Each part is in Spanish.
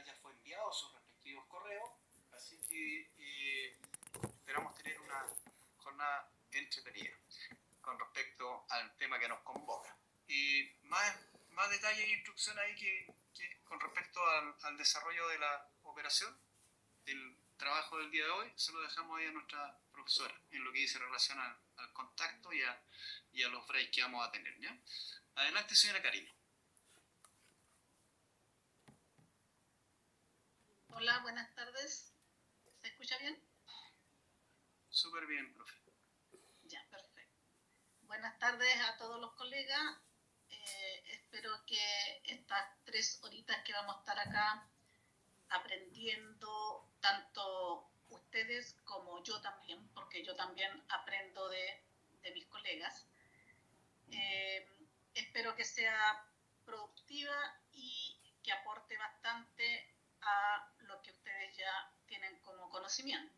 ya fue enviado a sus respectivos correos, así que esperamos tener una jornada entretenida con respecto al tema que nos convoca. Y más detalles e instrucción ahí que con respecto al desarrollo de la operación, del trabajo del día de hoy, se lo dejamos ahí a nuestra profesora, en lo que dice relación al contacto y a los breaks que vamos a tener, ¿ya? Adelante, señora Karina. Hola, buenas tardes. ¿Se escucha bien? Súper bien, profe. Ya, perfecto. Buenas tardes a todos los colegas. Espero que estas 3 horitas que vamos a estar acá aprendiendo, tanto ustedes como yo también, porque yo también aprendo de mis colegas. Espero que sea productiva y que aporte bastante a lo que ustedes ya tienen como conocimiento.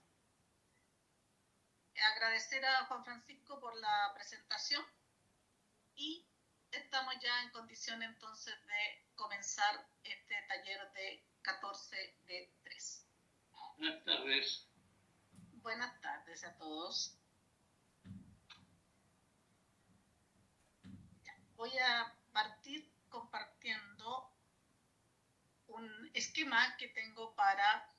Agradecer a Juan Francisco por la presentación y estamos ya en condiciones entonces de comenzar este taller de 14D3. Buenas tardes. Buenas tardes a todos. Voy a partir compartiendo un esquema que tengo para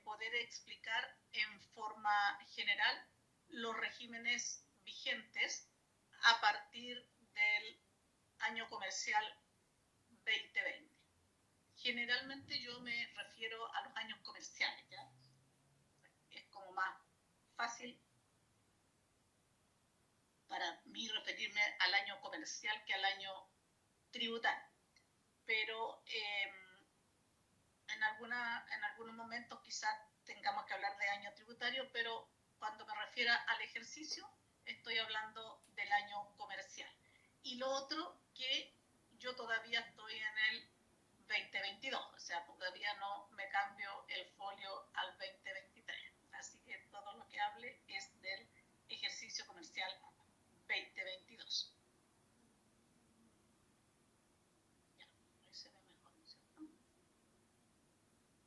poder explicar en forma general los regímenes vigentes a partir del año comercial 2020. Generalmente yo me refiero a los años comerciales, ¿ya? Es como más fácil para mí referirme al año comercial que al año tributario. Pero en algunos momentos quizás tengamos que hablar de año tributario, pero cuando me refiero al ejercicio, estoy hablando del año comercial. Y lo otro, que yo todavía estoy en el 2022, o sea, todavía no me cambio el folio al 2023. Así que todo lo que hable es del ejercicio comercial 2022.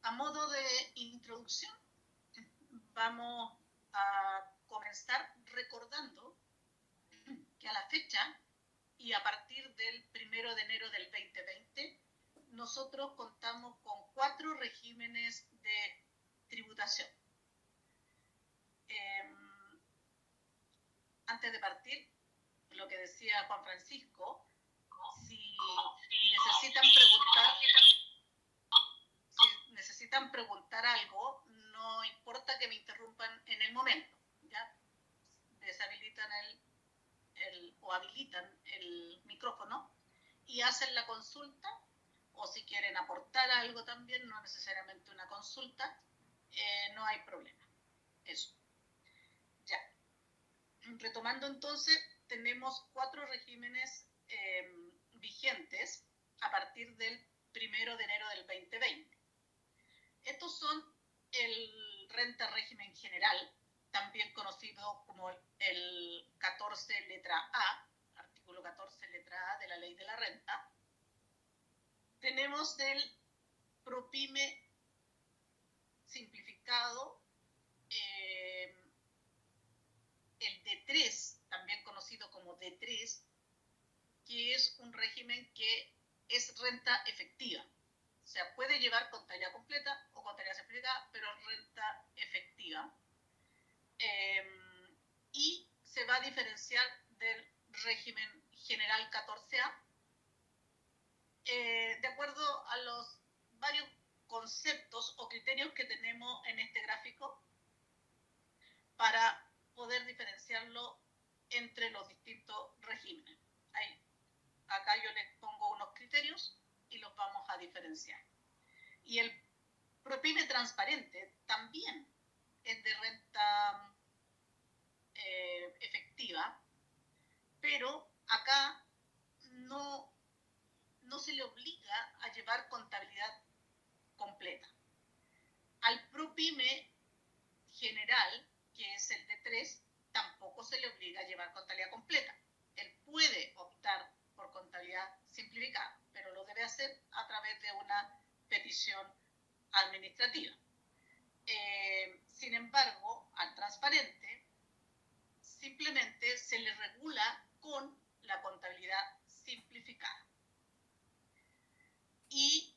A modo de introducción, vamos a comenzar recordando que a la fecha y a partir del 1 de enero del 2020, nosotros contamos con 4 regímenes de tributación. Antes de partir, lo que decía Juan Francisco, si necesitan preguntar algo, no importa que me interrumpan en el momento, ¿ya? Deshabilitan o habilitan el micrófono y hacen la consulta, o si quieren aportar algo también, no necesariamente una consulta, no hay problema. Eso. Ya. Retomando entonces, tenemos 4 regímenes vigentes a partir del 1 de enero del 2020. Estos son el renta régimen general, también conocido como el 14 letra A, artículo 14 letra A de la ley de la renta. Tenemos el PROPYME simplificado, el D3, también conocido como D3, que es un régimen que es renta efectiva. O sea, puede llevar contabilidad completa o contabilidad simplificada, pero renta efectiva. Y se va a diferenciar del régimen general 14A de acuerdo a los varios conceptos o criterios que tenemos en este gráfico para poder diferenciarlo entre los distintos regímenes. Acá yo les pongo unos criterios y los vamos a diferenciar. Y el PROPYME transparente también es de renta efectiva, pero acá no se le obliga a llevar contabilidad completa. Al PROPYME general, que es el D3, tampoco se le obliga a llevar contabilidad completa. Él puede optar por contabilidad simplificada, pero lo debe hacer a través de una petición administrativa. Sin embargo, al transparente simplemente se le regula con la contabilidad simplificada. Y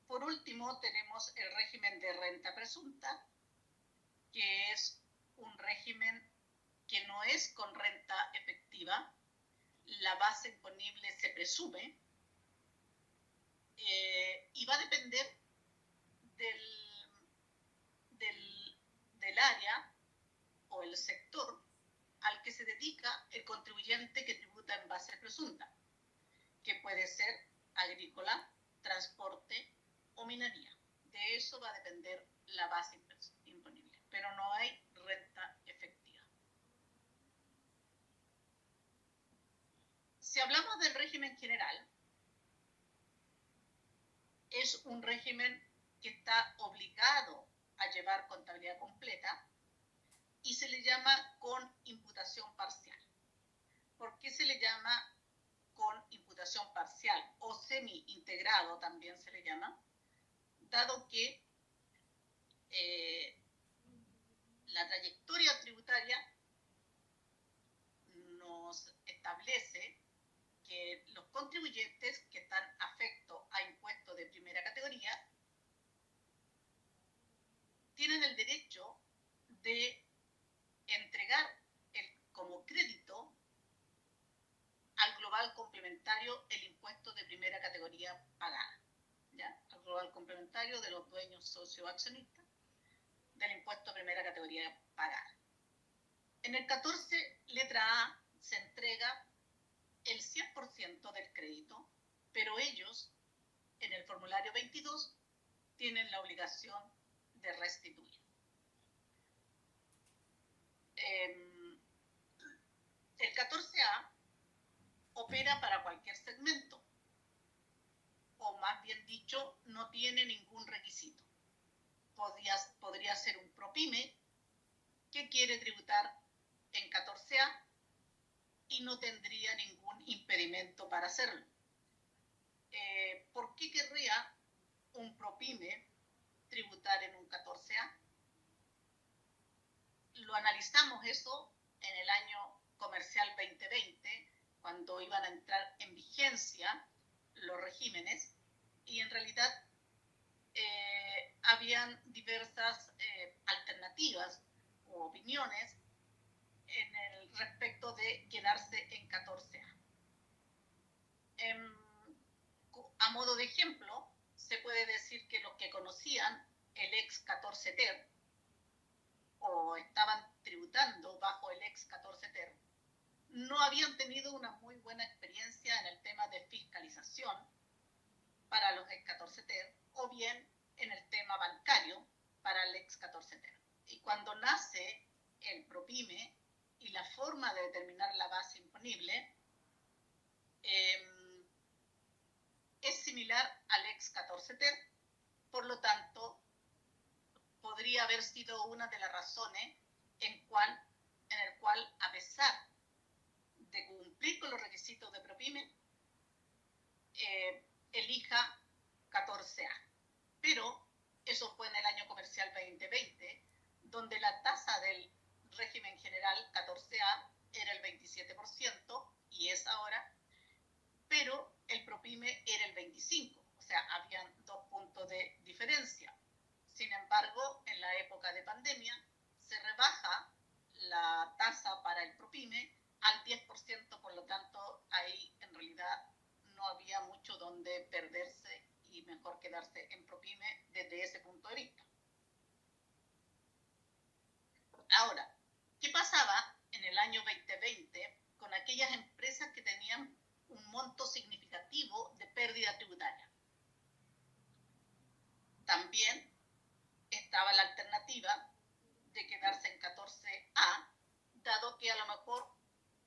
por último tenemos el régimen de renta presunta, que es un régimen que no es con renta efectiva. La base imponible se presume y va a depender del área o el sector al que se dedica el contribuyente que tributa en base presunta, que puede ser agrícola, transporte o minería. De eso va a depender la base imponible, pero no hay renta efectiva. Si hablamos del régimen general, es un régimen que está obligado a llevar contabilidad completa y se le llama con imputación parcial. ¿Por qué se le llama con imputación parcial o semi-integrado también se le llama? Dado que la trayectoria tributaria nos establece que los contribuyentes que están afectos a impuestos de primera categoría tienen el derecho de entregar como crédito al global complementario el impuesto de primera categoría pagada, ¿ya? Al global complementario de los dueños socioaccionistas del impuesto de primera categoría pagada. En el 14, letra A, se entrega el 100% del crédito, pero ellos, en el formulario 22, tienen la obligación de restituir. El 14A opera para cualquier segmento, o más bien dicho, no tiene ningún requisito. Podría ser un ProPyme que quiere tributar en 14A y no tendría ningún impedimento para hacerlo. ¿Por qué querría un ProPyme tributar en un 14A? Lo analizamos eso en el año comercial 2020, cuando iban a entrar en vigencia los regímenes, y en realidad habían diversas alternativas o opiniones en el respecto de quedarse en 14A. A modo de ejemplo, se puede decir que los que conocían el ex 14 TER o estaban tributando bajo el ex 14 TER no habían tenido una muy buena experiencia en el tema de fiscalización para los ex 14 TER o bien en el tema bancario para el ex 14 TER. Y cuando nace el ProPyme y la forma de determinar la base imponible es similar al ex 14 TER, por lo tanto, podría haber sido una de las razones en el cual, a pesar de cumplir con los requisitos de ProPyme, elija 14A. Pero eso fue en el año comercial 2020, donde la tasa del régimen general 14A era el 27%, y es ahora, pero el ProPyme era el 25%, o sea, habían 2 puntos de diferencia. Sin embargo, en la época de pandemia, se rebaja la tasa para el ProPyme al 10%, por lo tanto, ahí en realidad no había mucho donde perderse y mejor quedarse en ProPyme desde ese punto de vista. Ahora, ¿qué pasaba en el año 2020 con aquellas empresas que tenían un monto significativo de pérdida tributaria? También estaba la alternativa de quedarse en 14A, dado que a lo mejor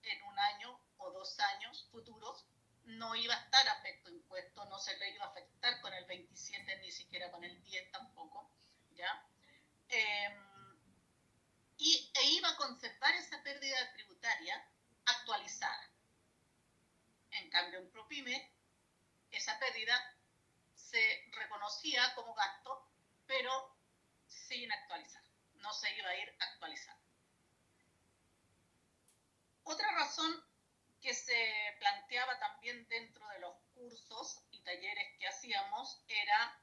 en un año o 2 años futuros no iba a estar afecto impuesto, no se le iba a afectar con el 27, ni siquiera con el 10 tampoco, ¿ya? E iba a conservar esa pérdida tributaria actualizada. En cambio, en ProPyme, esa pérdida se se iba a ir actualizando. Otra razón que se planteaba también dentro de los cursos y talleres que hacíamos era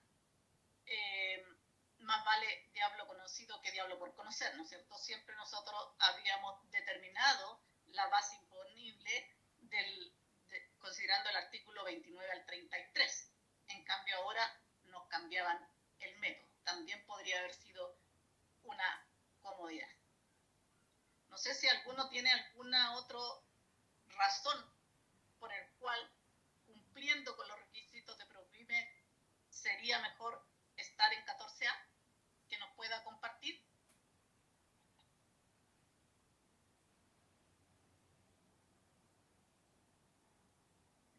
más vale diablo conocido que diablo por conocer, ¿no es cierto? Siempre nosotros habíamos determinado la base imponible considerando el artículo 29 al 33. En cambio ahora nos cambiaban el método. También podría haber sido una comodidad. No sé si alguno tiene alguna otra razón por el cual, cumpliendo con los requisitos de PROPYME, sería mejor estar en 14A, que nos pueda compartir.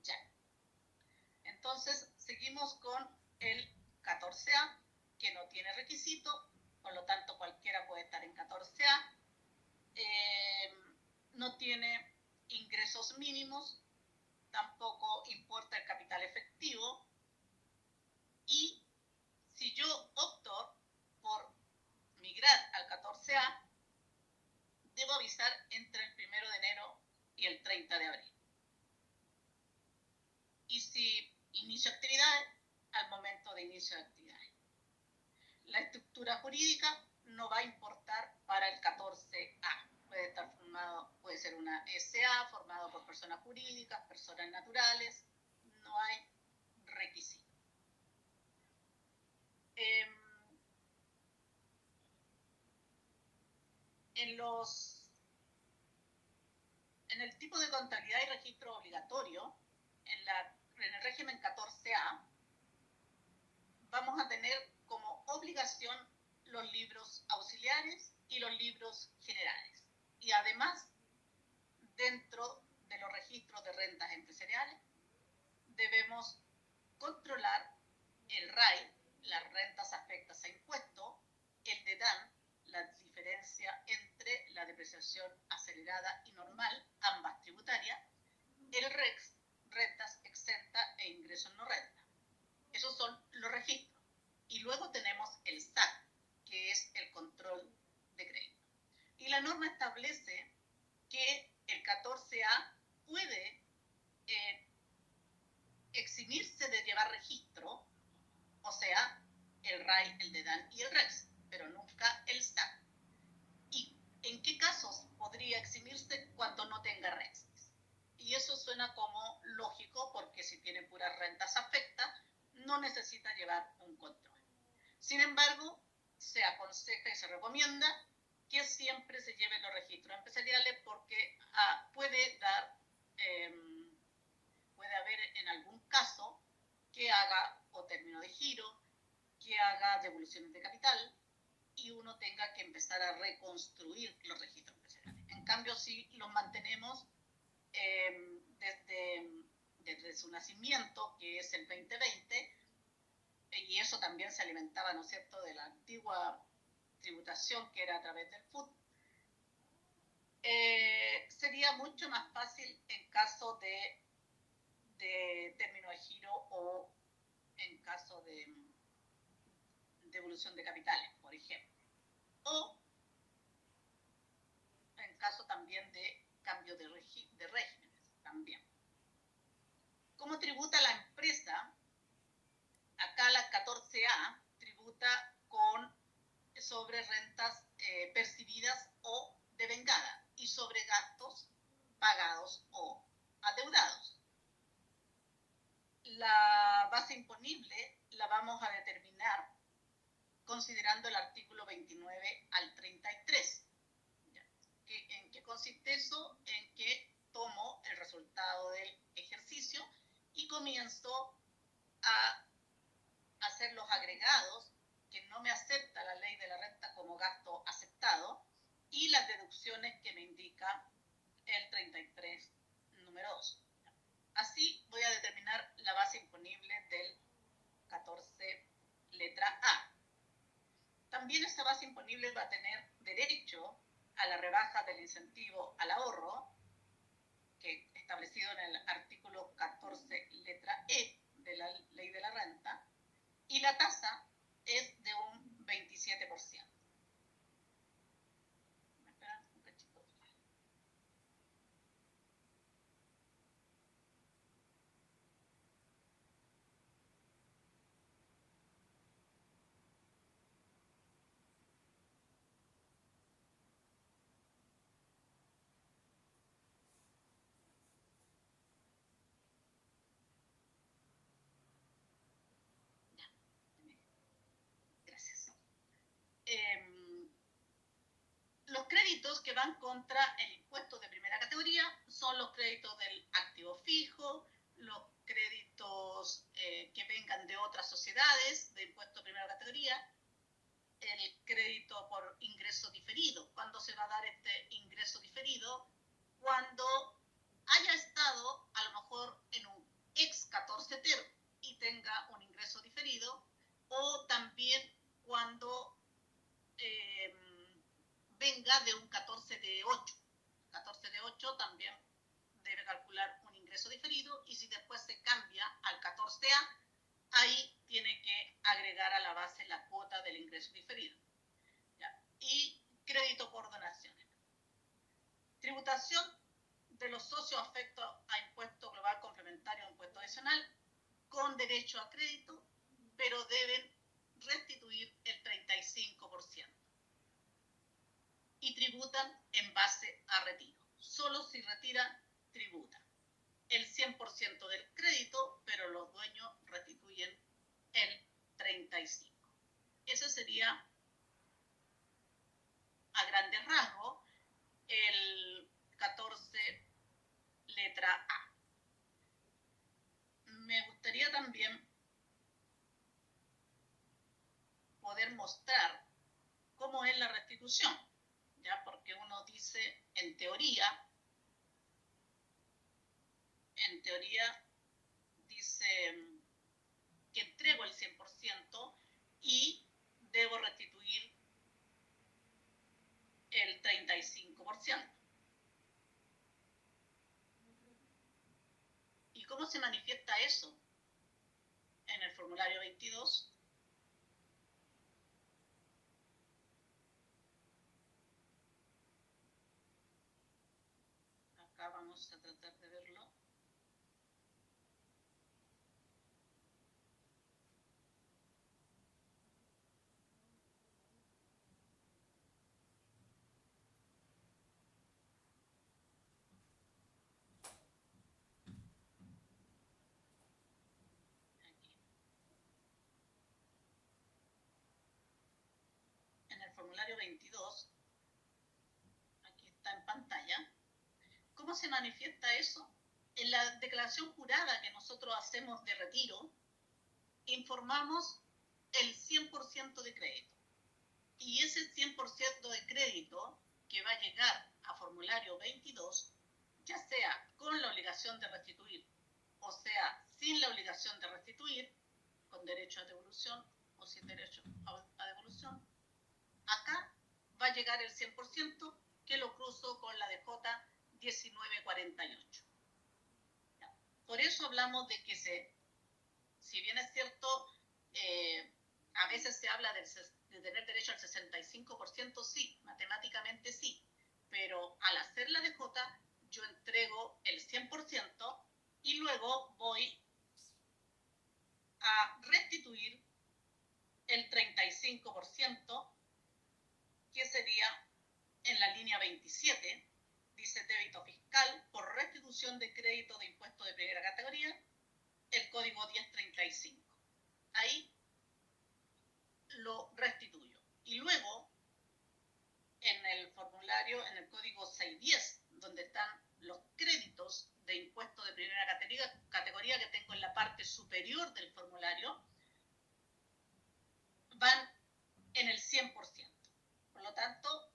Ya. Entonces, seguimos con el 14A, que no tiene requisito, por lo tanto cualquiera puede estar en 14A. No tiene ingresos mínimos, tampoco importa el capital efectivo, y si yo opto por migrar al 14A, debo avisar entre el 1 de enero y el 30 de abril. Y si inicio actividades, al momento de inicio de actividades. La estructura jurídica no va a importar para el 14A. Puede estar formado, puede ser una SA, formado por personas jurídicas, personas naturales, no hay requisito. En el tipo de contabilidad y registro obligatorio, en el régimen 14A, vamos a tener como obligación los libros auxiliares y los libros generales. Y además, dentro de los registros de rentas empresariales, debemos controlar el RAI, las rentas afectas a impuestos, el DEDAN, la diferencia entre la depreciación acelerada y normal, ambas tributarias, el REX, rentas exentas e ingresos no renta. Esos son los registros. Y luego tenemos el SAC, que es el control de crédito. Y la norma establece que el 14A puede eximirse de llevar registro, o sea, el RAI, el DEDAN y el REX, pero nunca el SAC. ¿Y en qué casos podría eximirse cuando no tenga REX? Y eso suena como lógico, porque si tiene puras rentas afectas, no necesita llevar un control. Sin embargo, se aconseja y se recomienda que siempre se lleven los registros empresariales, porque puede haber en algún caso que haga o término de giro, que haga devoluciones de capital, y uno tenga que empezar a reconstruir los registros empresariales. En cambio, si los mantenemos desde su nacimiento, que es el 2020, y eso también se alimentaba, ¿no es cierto?, de la antigua tributación que era a través del FUT, sería mucho más fácil en caso de término de giro o en caso de devolución de capitales, por ejemplo, o en caso también de cambio de regímenes también. ¿Cómo tributa la empresa? Acá la 14A tributa sobre rentas percibidas o devengadas y sobre gastos pagados o adeudados. La base imponible la vamos a determinar considerando el artículo 29 al 33. ¿En qué consiste eso? En que tomo el resultado del ejercicio y comienzo a hacer los agregados que no me acepta la ley de la renta como gasto aceptado y las deducciones que me indica el 33 número 2. Así voy a determinar la base imponible del 14 letra A. También esta base imponible va a tener derecho a la rebaja del incentivo al ahorro, que establecido en el artículo 14 letra E de la ley de la renta, y la tasa es de un 27%. créditos que van contra el impuesto de primera categoría son los créditos del activo fijo, los créditos que vengan de otras sociedades de impuesto de primera categoría, el crédito por ingreso diferido. ¿Cuándo se va a dar este ingreso diferido? Cuando haya estado a lo mejor en un ex 14 ter y tenga un ingreso diferido, o también cuando venga de un 14 de 8. 14 de 8 también debe calcular un ingreso diferido, y si después se cambia al 14A, ahí tiene que agregar a la base la cuota del ingreso diferido. ¿Ya? Y crédito por donaciones. Tributación de los socios afecto a impuesto global complementario o impuesto adicional con derecho a crédito, pero deben restituir el 35%. Y tributan en base a retiro. Solo si retiran, tributan el 100% del crédito, pero los dueños restituyen el 35%. Ese sería, a grandes rasgos, el 14 letra A. Me gustaría también poder mostrar cómo es la restitución, ¿ya? Porque uno dice, en teoría dice que entrego el 100% y debo restituir el 35%. ¿Y cómo se manifiesta eso? En el formulario 22. Acá vamos a tratar de verlo. Formulario 22, aquí está en pantalla. ¿Cómo se manifiesta eso? En la declaración jurada que nosotros hacemos de retiro, informamos el 100% de crédito. Y ese 100% de crédito que va a llegar a formulario 22, ya sea con la obligación de restituir, o sea, sin la obligación de restituir, con derecho a devolución o sin derecho a devolución, acá va a llegar el 100% que lo cruzo con la DJ 1948. ¿Ya? Por eso hablamos de que si bien es cierto, a veces se habla de tener derecho al 65%, sí, matemáticamente sí, pero al hacer la DJ yo entrego el 100% y luego voy a restituir el 35%, que sería en la línea 27, dice débito fiscal por restitución de crédito de impuesto de primera categoría, el código 1035. Ahí lo restituyo. Y luego, en el formulario, en el código 610, donde están los créditos de impuesto de primera categoría que tengo en la parte superior del formulario, van en el 100%. Por lo tanto,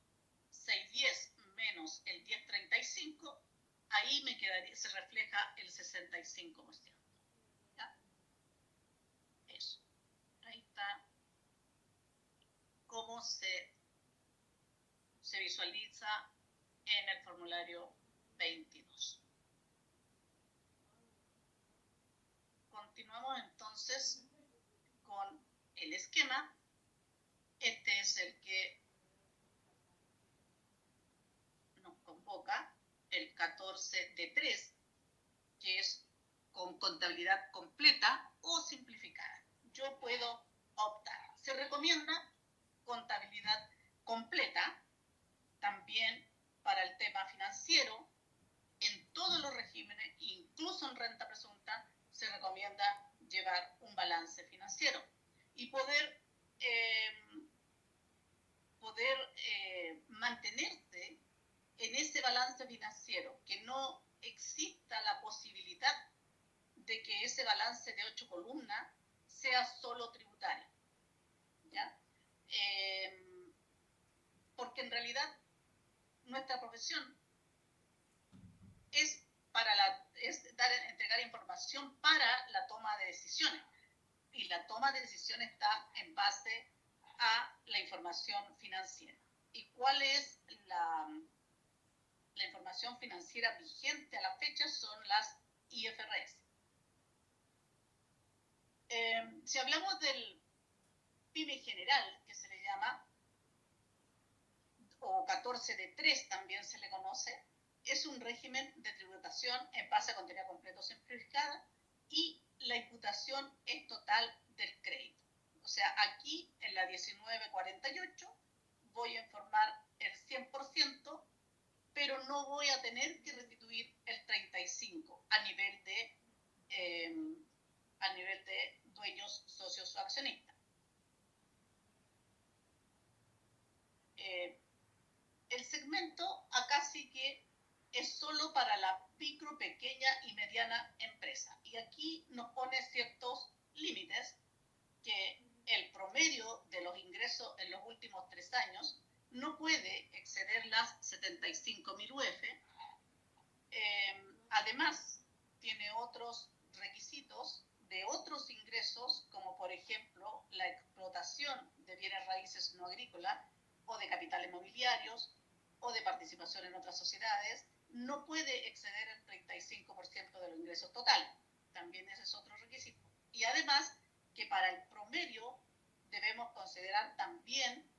610 menos el 1035, ahí me quedaría, se refleja el 65%. ¿Ya? Eso. Ahí está cómo se visualiza en el formulario 22. Continuamos entonces con el esquema. Este es el que nos convoca, el 14 de 3, que es con contabilidad completa o simplificada. Yo puedo optar. Se recomienda contabilidad completa, también para el tema financiero, en todos los regímenes, incluso en renta presunta, se recomienda llevar un balance financiero y poder mantenerse en ese balance financiero que no exista la posibilidad de que ese balance de 8 columnas sea solo tributario, ¿ya? Porque en realidad nuestra profesión es entregar información para la toma de decisiones, y la toma de decisiones está en base a la información financiera. ¿Y cuál es la información financiera vigente a la fecha? Son las IFRS. Si hablamos del PYME general, que se le llama, o 14 de 3 también se le conoce, es un régimen de tributación en base a contabilidad completo simplificada, y la imputación es total del crédito. O sea, aquí en la 1948 voy a informar el 100%, pero no voy a tener que restituir el 35% a nivel de dueños, socios o accionistas. El segmento acá sí que es solo para la micro, pequeña y mediana empresa. Y aquí nos pone ciertos límites, que el promedio de los ingresos en los últimos 3 años no puede exceder las 75.000 UF. Además, tiene otros requisitos de otros ingresos, como por ejemplo la explotación de bienes raíces no agrícolas, o de capitales mobiliarios, o de participación en otras sociedades. No puede exceder el 35% de los ingresos totales. También ese es otro requisito. Y además, que para el promedio debemos considerar también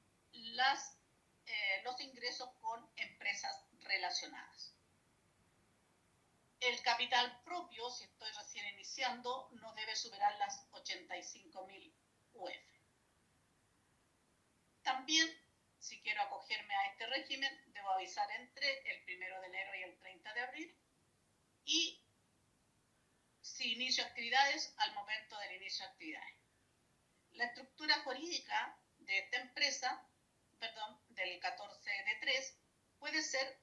los ingresos con empresas relacionadas. El capital propio, si estoy recién iniciando, no debe superar las 85.000 UF. También, si quiero acogerme a este régimen, debo avisar entre el 1 de enero y el 30 de abril. Y si inicio actividades, al momento del inicio de actividades. La estructura jurídica de esta empresa, del 14 de 3, puede ser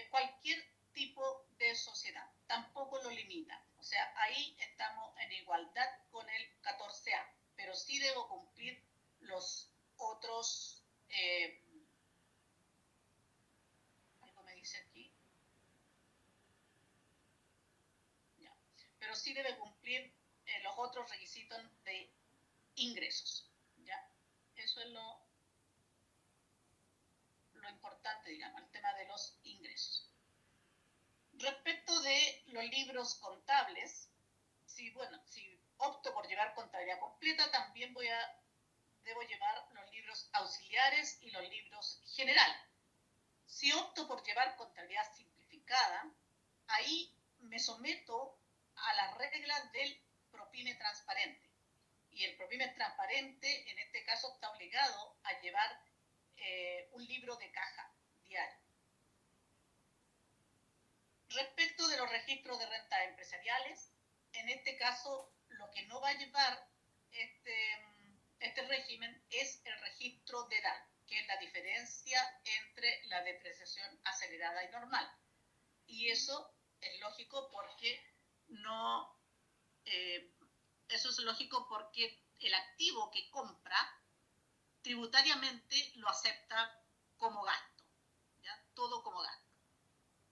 cualquier tipo de sociedad. Tampoco lo limita. O sea, ahí estamos en igualdad con el 14A, pero sí debo cumplir los otros... algo me dice aquí. Ya. Pero sí debe cumplir los otros requisitos de ingresos. ¿Ya? Eso es lo importante, digamos, el tema de los ingresos. Respecto de los libros contables, si opto por llevar contabilidad completa, también debo llevar los libros auxiliares y los libros generales. Si opto por llevar contabilidad simplificada, ahí me someto a las reglas del ProPyme transparente. Y el ProPyme transparente, en este caso, está obligado a llevar un libro de caja diario. Respecto de los registros de rentas empresariales, en este caso, lo que no va a llevar este régimen es el registro de edad, que es la diferencia entre la depreciación acelerada y normal. Y eso es lógico porque el activo que compra tributariamente lo acepta como gasto, ¿ya? Todo como gasto.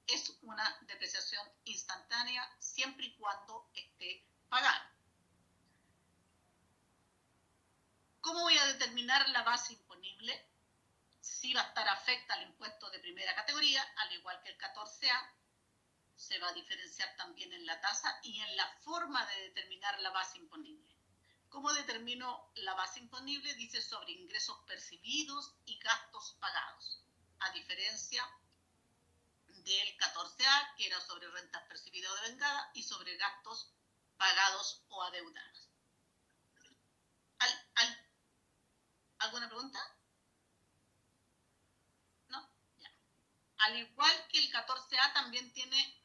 Es una depreciación instantánea siempre y cuando esté pagado. ¿Cómo voy a determinar la base imponible? Si va a estar afecta al impuesto de primera categoría, al igual que el 14A, se va a diferenciar también en la tasa y en la forma de determinar la base imponible. ¿Cómo determino la base imponible? Dice sobre ingresos percibidos y gastos pagados, a diferencia del 14A, que era sobre rentas percibidas o devengadas, y sobre gastos pagados o adeudados. ¿Alguna pregunta? ¿No? Ya. Al igual que el 14A, también tiene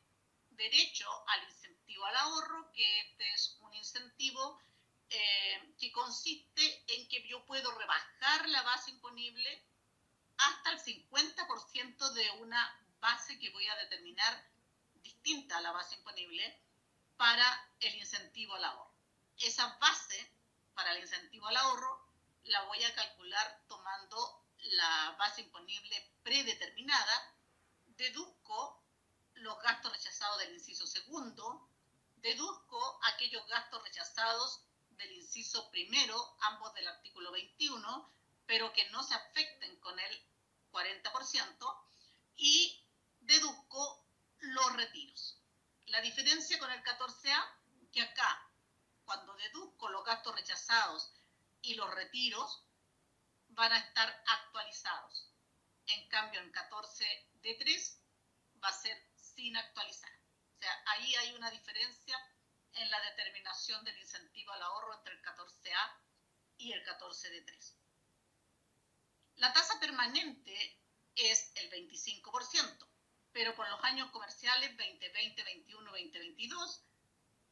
derecho al incentivo al ahorro, que este es un incentivo que consiste en que yo puedo rebajar la base imponible hasta el 50% de una base que voy a determinar distinta a la base imponible para el incentivo al ahorro. Esa base para el incentivo al ahorro la voy a calcular tomando la base imponible predeterminada, deduzco los gastos rechazados del inciso segundo, deduzco aquellos gastos rechazados del inciso primero, ambos del artículo 21, pero que no se afecten con el 40%, y deduzco los retiros. La diferencia con el 14A, que acá, cuando deduzco los gastos rechazados y los retiros, van a estar actualizados. En cambio, en 14D3 va a ser sin actualizar. O sea, ahí hay una diferencia en la determinación del incentivo al ahorro entre el 14A y el 14D3. La tasa permanente es el 25%, pero con los años comerciales 2020, 21, 2022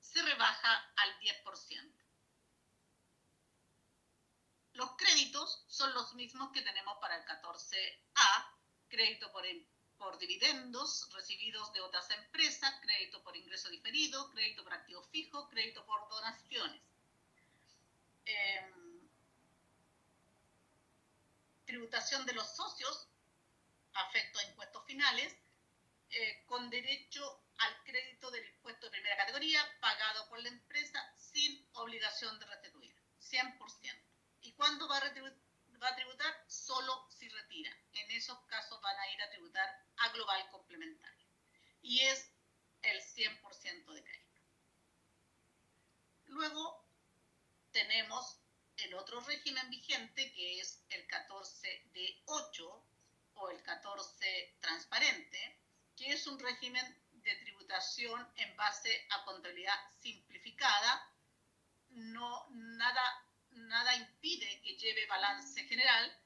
se rebaja al 10%. Los créditos son los mismos que tenemos para el 14A, crédito por dividendos recibidos de otras empresas, crédito por ingreso diferido, crédito por activos fijos, crédito por donaciones. Tributación de los socios, afecto a impuestos finales, con derecho al crédito del impuesto de primera categoría pagado por la empresa sin obligación de restituir, 100%. ¿Y cuándo va a tributar? Solo si retira. En esos casos van a ir a tributar a global complementario. Y es el 100% de crédito. Luego tenemos el otro régimen vigente, que es el 14D8 o el 14 transparente, que es un régimen de tributación en base a contabilidad simplificada. Nada impide que lleve balance general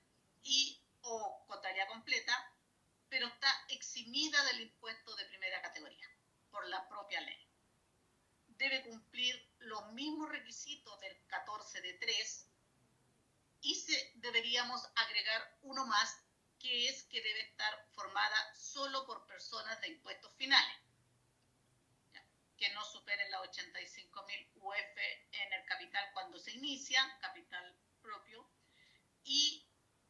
o contabilidad completa, pero está eximida del impuesto de primera categoría por la propia ley. Debe cumplir los mismos requisitos del 14D3 y deberíamos agregar uno más, que es que debe estar formada solo por personas de impuestos finales, que no superen las 85.000 UF en el capital cuando se inicia, capital propio, y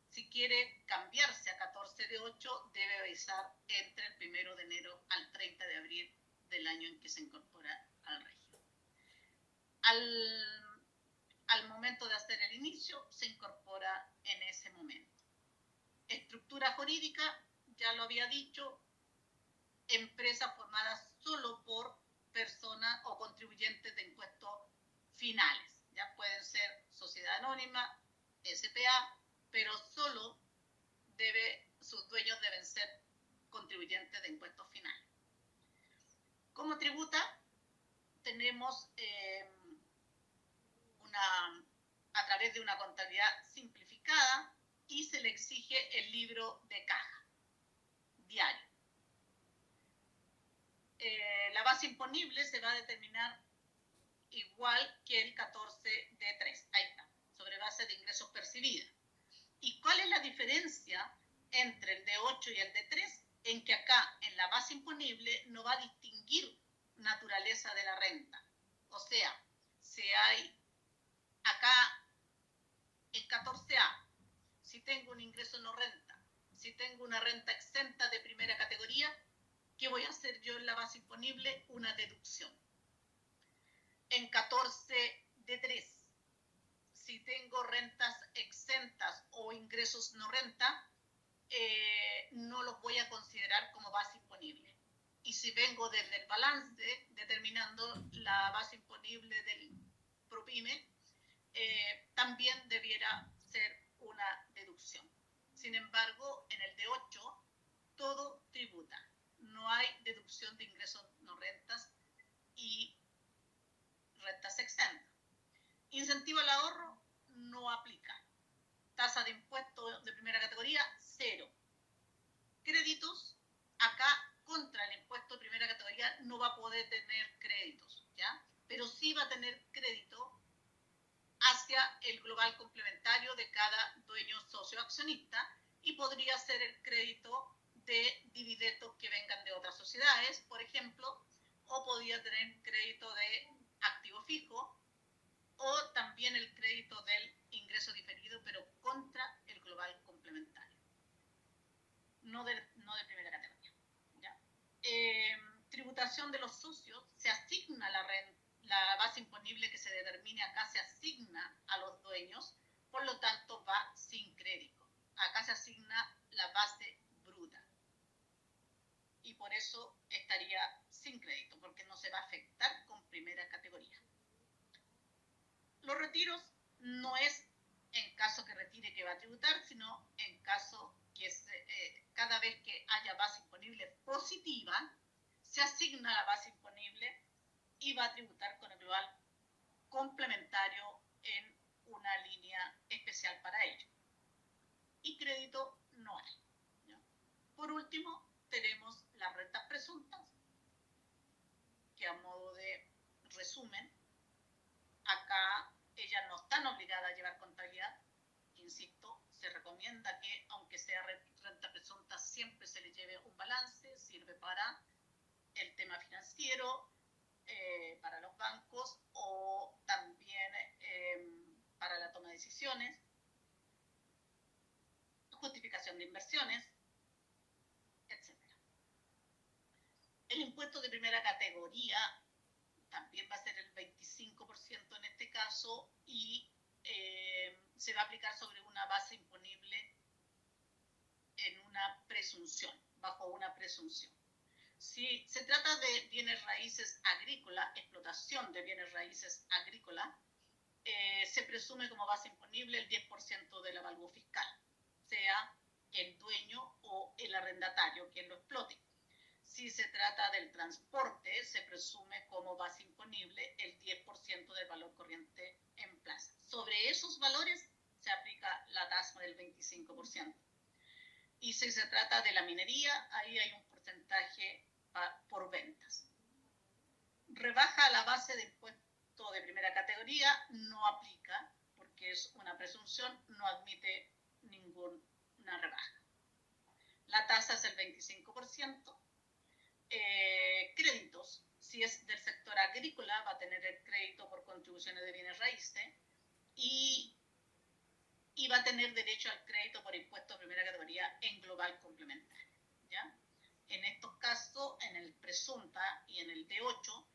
si quiere cambiarse a 14D8 debe avisar entre el 1 de enero al 30 de abril del año en que se incorpora al régimen. Al momento de hacer el inicio se incorpora en ese momento. Estructura jurídica, ya lo había dicho, empresas formadas solo por personas o contribuyentes de impuestos finales. Ya pueden ser sociedad anónima, SPA, pero solo sus dueños deben ser contribuyentes de impuestos finales. ¿Cómo tributa? Tenemos a través de una contabilidad simplificada y se le exige el libro de caja diario. La base imponible se va a determinar igual que el 14D3, ahí está, sobre base de ingresos percibidos. ¿Y cuál es la diferencia entre el D8 y el D3? En que acá, en la base imponible, no va a distinguir naturaleza de la renta. O sea, si hay acá en 14A, si tengo un ingreso no renta, si tengo una renta exenta de primera categoría, ¿qué voy a hacer yo en la base imponible? Una deducción. En 14D3, si tengo rentas exentas o ingresos no renta, no los voy a considerar como base imponible. Y si vengo desde el balance, determinando la base imponible del PROPYME, también debiera ser una deducción. Sin embargo, en el D8, todo tributa. No hay deducción de ingresos no rentas y rentas exentas. Incentivo al ahorro no aplica. Tasa de impuesto de primera categoría, 0. Créditos, acá contra el impuesto de primera categoría no va a poder tener créditos, ¿ya? Pero sí va a tener crédito hacia el global complementario de cada dueño socio accionista y podría ser el crédito de dividendos que vengan de otras sociedades, por ejemplo, o podría tener crédito de activo fijo, o también el crédito del ingreso diferido, pero contra el global complementario, no de primera categoría. ¿Ya? Tributación de los socios, se asigna la base imponible que se determine acá, se asigna a los dueños, por lo tanto va sin crédito. Acá se asigna la base bruta y por eso estaría sin crédito, porque no se va a afectar con primera categoría. Los retiros no es en caso que retire que va a tributar, sino en caso que cada vez que haya base imponible positiva, se asigna la base imponible y va a tributar con el global complementario en una línea especial para ello. Y crédito no hay. ¿Ya? Por último, tenemos las rentas presuntas, que a modo de resumen, acá ellas no están obligadas a llevar contabilidad. Insisto, se recomienda que, aunque sea renta presunta, siempre se le lleve un balance, sirve para el tema financiero, para los bancos o también para la toma de decisiones, justificación de inversiones, etc. El impuesto de primera categoría también va a ser el 25% en este caso y se va a aplicar sobre una base imponible en una presunción, bajo una presunción. Si se trata de bienes raíces agrícolas, explotación de bienes raíces agrícolas, se presume como base imponible el 10% del avalúo fiscal, sea el dueño o el arrendatario quien lo explote. Si se trata del transporte, se presume como base imponible el 10% del valor corriente en plaza. Sobre esos valores se aplica la tasa del 25%. Y si se trata de la minería, ahí hay un porcentaje por ventas. Rebaja a la base de impuesto de primera categoría no aplica porque es una presunción, no admite ninguna rebaja. La tasa es el 25%. Créditos, si es del sector agrícola, va a tener el crédito por contribuciones de bienes raíces y va a tener derecho al crédito por impuesto de primera categoría en global complementario. ¿Ya? En estos casos, en el presunta y en el D8,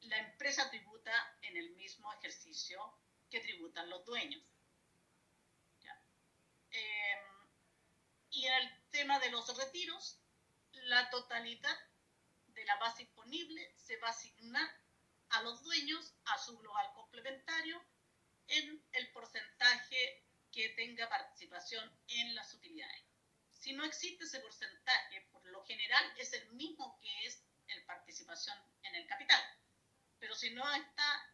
la empresa tributa en el mismo ejercicio que tributan los dueños. ¿Ya? Y en el tema de los retiros, la totalidad de la base imponible se va a asignar a los dueños, a su global complementario, en el porcentaje que tenga participación en las utilidades. Si no existe ese porcentaje, por lo general es el mismo que es la participación en el capital. Pero si no está